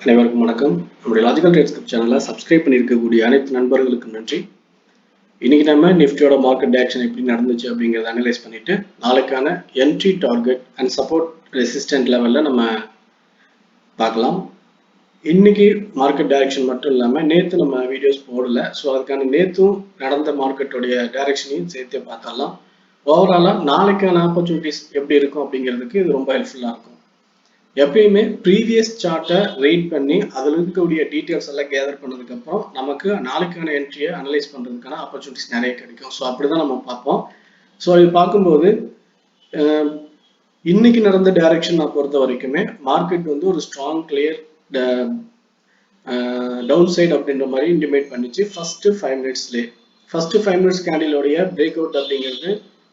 அனைவருக்கும் வணக்கம். நம்முடைய லாஜிக்கல் ட்ரேட்ஸ் சேனலை சப்ஸ்கிரைப் பண்ணியிருக்கக்கூடிய அனைத்து நண்பர்களுக்கும் நன்றி. இன்னைக்கு நம்ம நிஃப்டியோட மார்க்கெட் ஆக்ஷன் எப்படி நடந்துச்சு அப்படிங்கிறத அனலைஸ் பண்ணிட்டு நாளைக்கான entry target and support resistant லெவலில் நம்ம பார்க்கலாம். இன்னைக்கு மார்க்கெட் டைரக்ஷன் மட்டும் இல்லாமல் நேற்று நம்ம வீடியோஸ் போடல. ஸோ அதுக்கான நேற்றும் நடந்த மார்க்கெட்டோடைய டைரக்ஷனையும் சேர்த்து பார்த்தரலாம். ஓவராலாக நாளைக்கான ஆப்பர்ச்சுனிட்டிஸ் எப்படி இருக்கும் அப்படிங்கிறதுக்கு இது ரொம்ப ஹெல்ப்ஃபுல்லாக இருக்கும். எப்பயுமே ப்ரீவியஸ் சார்ட்டை ரீட் பண்ணி அதில் இருக்கக்கூடிய டீட்டெயில்ஸ் எல்லாம் கேதர் பண்ணதுக்கப்புறம் நமக்கு நாளைக்கான என்ட்ரியை அனலைஸ் பண்ணுறதுக்கான ஆப்பர்ச்சுனிட்டிஸ் நிறைய கிடைக்கும். ஸோ அப்படி தான் நம்ம பார்ப்போம். ஸோ இது பார்க்கும்போது இன்னைக்கு நடந்த டைரக்ஷன் நான் பொறுத்த வரைக்குமே மார்க்கெட் வந்து ஒரு ஸ்ட்ராங் கிளியர் டவுன் சைட் அப்படின்ற மாதிரி இன்டிமேட் பண்ணிச்சு ஃபர்ஸ்ட் 5 மினிட்ஸ்லேயே. ஃபர்ஸ்ட் 5 மினிட்ஸ் கேண்டிலோடைய பிரேக் அவுட் அப்படிங்கிறது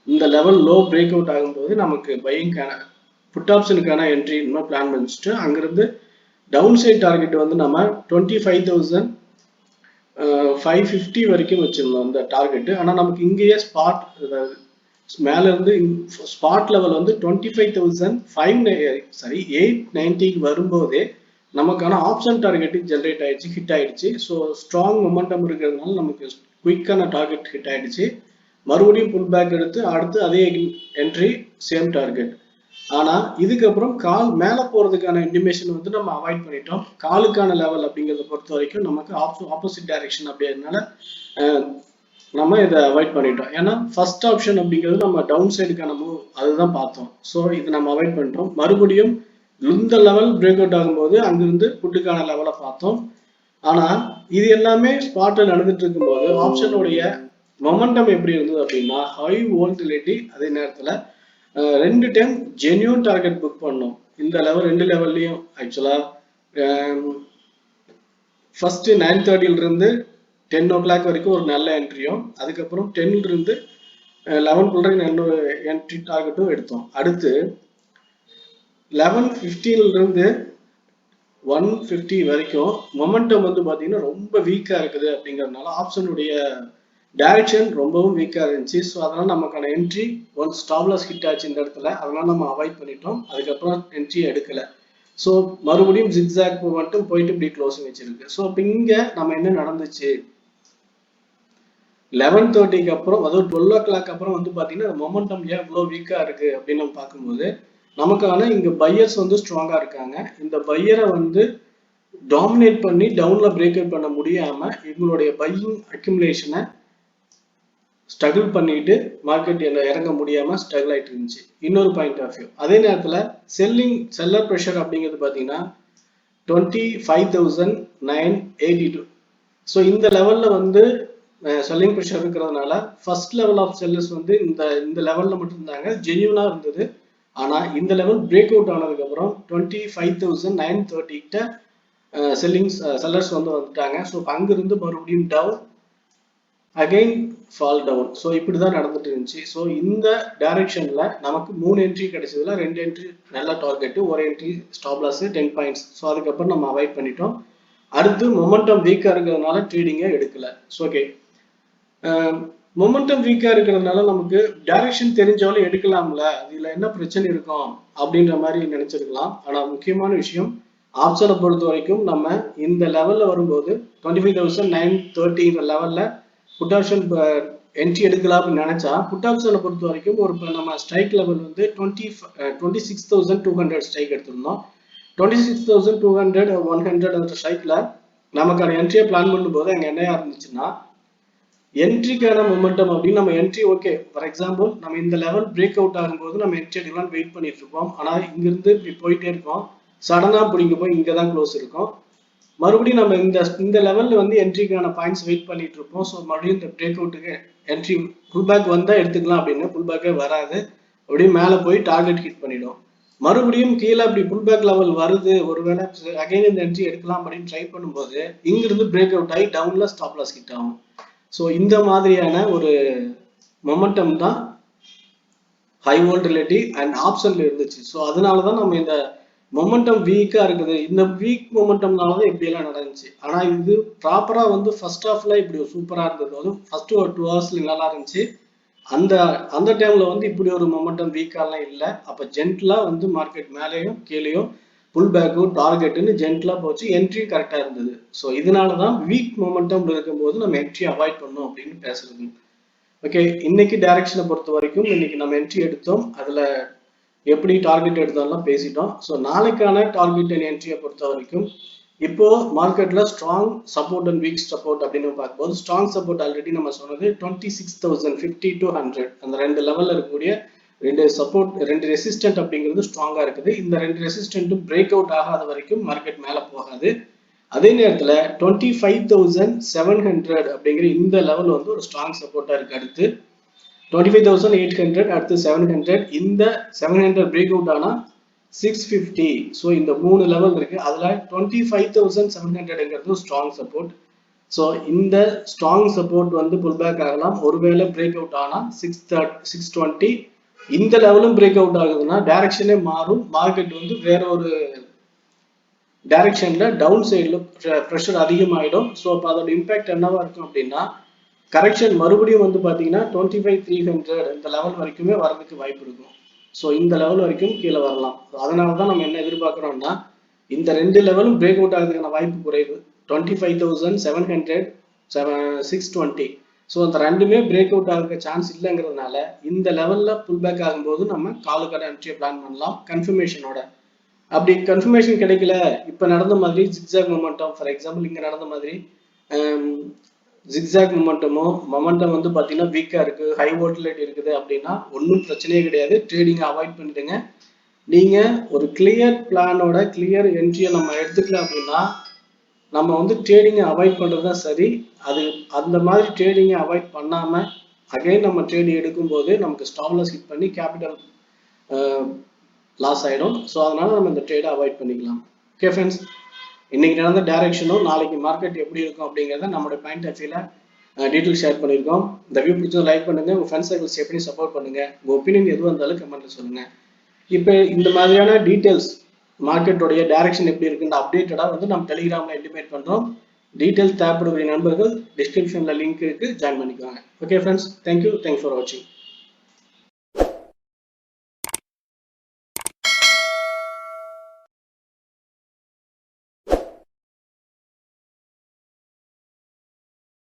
இந்த லெவல் லோ பிரேக் அவுட் ஆகும்போது நமக்கு பையிங்கான புட் ஆப்ஷனுக்கான என்ட்ரி இன்னும் பிளான் பண்ணிச்சுட்டு அங்கிருந்து டவுன் சைட் டார்கெட் வந்து நம்ம 25,550 வரைக்கும் வச்சிருந்தோம் அந்த டார்கெட். ஆனால் நமக்கு இங்கேயே ஸ்பாட் மேல இருந்து ஸ்பாட் லெவல் வந்து 25,890 வரும்போதே நமக்கான ஆப்ஷன் டார்கெட் ஜென்ரேட் ஆயிடுச்சு, ஹிட் ஆயிடுச்சு. ஸோ ஸ்ட்ராங் மொமெண்டம் இருக்கிறதுனால நமக்கு குயிக்கான டார்கெட் ஹிட் ஆயிடுச்சு. மறுபடியும் புல் பேக் எடுத்து அடுத்து அதே என்ட்ரி சேம் டார்கெட். ஆனா இதுக்கப்புறம் கால் மேல போறதுக்கான இன்டிமேஷன் வந்து நம்ம அவாய்ட் பண்ணிட்டோம். காலுக்கான லெவல் அப்படிங்கிறத பொறுத்த வரைக்கும் நமக்கு ஆப்போசிட் டைரக்ஷன் அப்படிங்கிறதுனால நம்ம இதை அவாய்ட் பண்ணிட்டோம். ஏன்னா ஃபர்ஸ்ட் ஆப்ஷன் அப்படிங்கிறது நம்ம டவுன் சைடுக்கான மூவ் அதுதான் பார்த்தோம். ஸோ இது நம்ம அவாய்ட் பண்ணிட்டோம். மறுபடியும் இந்த லெவல் பிரேக் அவுட் ஆகும்போது அங்கிருந்து புட்டுக்கான லெவலை பார்த்தோம். ஆனா இது எல்லாமே ஸ்பாட்ல நடந்துட்டு இருக்கும்போது ஆப்ஷனுடைய மொமெண்டம் எப்படி இருந்தது அப்படின்னா ஹை வோல்டிலிட்டி, அதே நேரத்துல 2 டைம் ஜென்யூன் டார்கெட் புக் பண்ணோம். இந்த லெவல் 2 லெவல்லையும் ஆக்சுவலா ஃபர்ஸ்ட் 9:30 இருந்து 10 o'clock வரைக்கும் ஒரு நல்ல என்ட்ரியும், அதுக்கப்புறம் 10 இருந்து 11 இன்னொரு என்ட்ரி டார்கெட்டும் எடுத்தோம். அடுத்து 11:15 இருந்து 150 வரைக்கும் மொமெண்டம் வந்து பாத்தீங்கன்னா ரொம்ப வீக்கா இருக்குது அப்படிங்கறதுனால ஆப்ஷனுடைய டைரக்ஷன் ரொம்பவும் வீக்கா இருந்துச்சு. ஸோ அதனால நமக்கான entry one stop loss hit ஆச்சு இந்த இடத்துல. அதனால நம்ம அவாய்ட் பண்ணிட்டோம். அதுக்கப்புறம் என்ட்ரி எடுக்கல. ஸோ மறுபடியும் ஜிக்ஸாக் மட்டும் போயிட்டு இப்படி க்ளோசிங் வச்சிருக்கு. ஸோ இப்போ இங்க நம்ம என்ன நடந்துச்சு 11:30க்கு அப்புறம், அதாவது 12 o'clock அப்புறம் வந்து பாத்தீங்கன்னா மொமெண்டம் ஏன் இவ்வளோ வீக்கா இருக்கு அப்படின்னு நம்ம பார்க்கும்போது நமக்கான இங்க பையர்ஸ் வந்து ஸ்ட்ராங்கா இருக்காங்க. இந்த பையரை வந்து டாமினேட் பண்ணி டவுன்ல பிரேக் அவுட் பண்ண முடியாம இவங்களுடைய பையிங் அக்யூமுலேஷனை ஸ்ட்ரகிள் பண்ணிட்டு மார்க்கெட் இறங்க முடியாம ஸ்ட்ரகிள் ஆயிட்டு இருந்துச்சு. இன்னொரு பாயிண்ட் ஆஃப் வியூ. அதே நேரத்துல செல்லர் ப்ரெஷர் அப்படிங்கிறது பாத்தீங்கன்னா 25,982. ஸோ இந்த லெவல்ல வந்து செல்லிங் ப்ரெஷர் இருக்கிறதுனால ஃபர்ஸ்ட் லெவல் ஆஃப் செல்லர்ஸ் வந்து இந்த லெவல்ல மட்டும் இருந்தாங்க, ஜென்யூனா இருந்தது. ஆனா இந்த லெவல் பிரேக் அவுட் ஆனதுக்கு அப்புறம் 25,930 கிட்ட செல்லர்ஸ் வந்து வந்துட்டாங்க. ஸோ அங்கிருந்து மறுபடியும் down, again fall down. So இப்படிதான் நடந்துட்டு இருந்துச்சு. ஸோ இந்த டைரக்ஷன்ல நமக்கு 3 என்ட்ரி கிடைச்சதுல 2 என்ட்ரி நல்ல டார்கெட், ஒரு entry stop loss 10 points. So அதுக்கப்புறம் நம்ம அவாய்ட் பண்ணிட்டோம். அடுத்து மொமெண்டம் வீக்கா இருக்கிறதுனால ட்ரேடிங்கே எடுக்கல. ஓகே, மொமெண்டம் வீக்கா இருக்கிறதுனால நமக்கு டைரக்ஷன் தெரிஞ்சாலும் எடுக்கலாம்ல, இதுல என்ன பிரச்சனை இருக்கும் அப்படின்ற மாதிரி நினைச்சிருக்கலாம். ஆனா முக்கியமான விஷயம் ஆப்ஷனை பொறுத்த வரைக்கும் நம்ம இந்த லெவல்ல வரும்போது 25,930 லெவல்ல புட் ஆப்ஷன் என்ட்ரி எடுக்கலாம் அப்படின்னு நினைச்சா புட் ஆப்ஷனை பொறுத்த வரைக்கும் ஒரு நம்ம ஸ்ட்ரைக் லெவல் வந்து 26,200 ஸ்ட்ரைக் எடுத்திருந்தோம். 26,200 100 ஸ்ட்ரைக்ல நமக்கான என்ட்ரியை பிளான் பண்ணும்போது அங்க என்ன இருந்துச்சுன்னா என்ட்ரிக்கான மொமெண்டம் அப்படின்னு நம்ம என்ட்ரி ஓகே, ஃபார் எக்ஸாம்பிள் நம்ம இந்த லெவல் பிரேக் அவுட் ஆகும்போது நம்ம என்ட்ரி எடுக்கலாம் வெயிட் பண்ணிட்டு இருப்போம். ஆனா இங்கிருந்து இப்படி போயிட்டே இருக்கோம், சடனா பிடிங்க போய் இங்கதான் க்ளோஸ் இருக்கும். மறுபடியும் நம்ம இந்த லெவல்ல வந்து என்ட்ரிக்கான பாயிண்ட்ஸ் வெயிட் பண்ணிட்டு இருப்போம். ஸோ மறுபடியும் இந்த பிரேக் அவுட்டுக்கு என்ட்ரி புல் பேக் வந்தா எடுத்துக்கலாம் அப்படின்னு, புல் பேக்கே வராது, அப்படியும் மேலே போய் டார்கெட் ஹிட் பண்ணிடும். மறுபடியும் கீழே அப்படி புல் பேக் லெவல் வருது, ஒருவேளை அகைன் இந்த என்ட்ரி எடுக்கலாம் அப்படின்னு ட்ரை பண்ணும்போது இங்கிருந்து பிரேக் அவுட் ஆகி டவுன்ல ஸ்டாப் லாஸ் ஹிட் ஆகும். ஸோ இந்த மாதிரியான ஒரு மொமெண்டம் தான் ஹை வோல்டிலிட்டி அண்ட் ஆப்ஷன்ல இருந்துச்சு. ஸோ அதனாலதான் நம்ம இந்த மொமெண்டம் வீக்கா இருக்குது, இந்த வீக் மொமெண்டம்னாலதான் இப்படி எல்லாம் நடந்துச்சு. ஆனா இது ப்ராப்பரா வந்து ஃபர்ஸ்ட் ஹாஃப்ல இப்படி ஒரு சூப்பரா இருந்தது, அதுவும் ஃபர்ஸ்ட் ஒரு 2 hours நல்லா இருந்துச்சு. அந்த டைம்ல வந்து இப்படி ஒரு மொமெண்டம் வீக்காலாம் இல்லை. அப்ப ஜென்டலா வந்து மார்க்கெட் மேலேயும் கீழேயும் புல் பேக்கும் டார்கெட்னு ஜென்டலா போச்சு, என்ட்ரியும் கரெக்டா இருந்தது. ஸோ இதனால தான் வீக் மொமெண்டம் இருக்கும்போது நம்ம என்ட்ரி அவாய்ட் பண்ணணும் அப்படின்னு பேசுறது. ஓகே, இன்னைக்கு டைரக்ஷனை பொறுத்த வரைக்கும் இன்னைக்கு நம்ம என்ட்ரி எடுத்தோம், அதுல எப்படி டார்கெட் எடுத்தாலும் பேசிட்டோம். ஸோ நாளைக்கான டார்கெட் அண்ட் என்ட்ரியை பொறுத்த வரைக்கும் இப்போ மார்க்கெட்ல strong support and week support அப்படின்னு பார்க்கும்போது ஸ்ட்ராங் சப்போர்ட் ஆல்ரெடி நம்ம சொன்னது 26,050 to 100 அந்த ரெண்டு லெவல்ல இருக்கக்கூடிய ரெண்டு சப்போர்ட், ரெண்டு ரெசிஸ்டன்ட் அப்படிங்கிறது ஸ்ட்ராங்கா இருக்குது. இந்த ரெண்டு ரெசிஸ்டன்ட்டும் பிரேக் அவுட் ஆகாத வரைக்கும் மார்க்கெட் மேல போகாது. அதே நேரத்துல 25,700 அப்படிங்கிற இந்த லெவல் வந்து ஒரு ஸ்ட்ராங் சப்போர்ட்டா இருக்கு. அடுத்து 25,800, அடுத்து 700. இந்த 700 பிரேக் அவுட் ஆனா 650. ஸோ இந்த மூணு லெவல் இருக்கு. அதுல 25,700ங்கிறது ஸ்ட்ராங் சப்போர்ட். ஸோ இந்த ஸ்ட்ராங் சப்போர்ட் வந்து புல் பேக் ஆகலாம். ஒருவேளை பிரேக் அவுட் ஆனா 620. இந்த லெவலும் பிரேக் அவுட் ஆகுதுன்னா டைரக்ஷனே மாறும். மார்க்கெட் வந்து வேற ஒரு டைரக்ஷன்ல டவுன் சைட்ல ப்ரெஷர் அதிகமாயிடும். ஸோ அப்போ அதோட இம்பாக்ட் என்னவா இருக்கும் அப்படின்னா கரெக்ஷன் மறுபடியும் வந்து பாத்தீங்கன்னா 25,300 இந்த லெவல் வரைக்குமே வரதுக்கு வாய்ப்பு இருக்கும். ஸோ இந்த லெவல் வரைக்கும் கீழே வரலாம். அதனாலதான் நம்ம என்ன எதிர்பார்க்கிறோம்னா இந்த ரெண்டு லெவலும் பிரேக் அவுட் ஆகுறதுக்கான வாய்ப்பு குறைவு. 25,700, 620. ஸோ அந்த ரெண்டுமே பிரேக் அவுட் ஆக சான்ஸ் இல்லைங்கிறதுனால இந்த லெவல்ல புல் பேக் ஆகும்போது நம்ம காலுக்கடை என்ட்ரியை பிளான் பண்ணலாம் கன்ஃபர்மேஷனோட. அப்படி கன்ஃபர்மேஷன் கிடைக்கல, இப்ப நடந்த மாதிரி ஜிக்ஸாக் மொமெண்டம், ஃபார் எக்ஸாம்பிள் இங்க நடந்த மாதிரி ஜிக்ஸாக் மொமெண்டம் வந்து பாத்தீங்கன்னா வீக்கா இருக்கு, ஹை வோல்டிலிட்டி இருக்குது அப்படின்னா ஒன்றும் பிரச்சனையே கிடையாது. ட்ரேடிங் அவாய்ட் பண்ணிடுங்க. நீங்க ஒரு கிளியர் பிளானோட கிளியர் என்ட்ரியை நம்ம எடுத்துக்கல அப்படின்னா நம்ம வந்து ட்ரேடிங்கை அவாய்ட் பண்றதுதான் சரி. அது அந்த மாதிரி ட்ரேடிங்கை அவாய்ட் பண்ணாம அகைன் நம்ம ட்ரேடிங் எடுக்கும் போது நமக்கு ஸ்டாப் லாஸ் ஹிட் பண்ணி கேபிட்டல் லாஸ் ஆயிடும். ஸோ அதனால நம்ம இந்த ட்ரேடை அவாய்ட் பண்ணிக்கலாம். ஓகே ஃப்ரெண்ட்ஸ், இன்னைக்கு நடந்த டைரக்ஷனும் நாளைக்கு மார்க்கெட் எப்படி இருக்கும் அப்படிங்கிறத நம்மளோட பாயிண்ட் ஆஃப் வியூல டீட்டெயில் ஷேர் பண்ணியிருக்கோம். இந்த வியூ பிடிச்சது லைக் பண்ணுங்க, உங்க ஃப்ரெண்ட்ஸ் சர்க்கிள்ஸ் எப்படி சப்போர்ட் பண்ணுங்க, உங்க ஒப்பீனியன் எதுவும் இருந்தாலும் கமெண்ட்ல சொல்லுங்க. இப்போ இந்த மாதிரியான டீட்டெயில்ஸ் மார்க்கெட்டோடைய டைரக்ஷன் எப்படி இருக்குன்ற அப்டேட்டடா வந்து நம்ம டெலிகிராம்ல இன்டிமேட் பண்றோம். டீட்டெயில்ஸ் தேவைப்படக்கூடிய நண்பர்கள் டிஸ்கிரிப்ஷன்ல லிங்க் இருக்கு, ஜாயின் பண்ணிக்கோங்க. ஓகே ஃப்ரெண்ட்ஸ், தேங்க்யூ ஃபார் வாட்சிங்.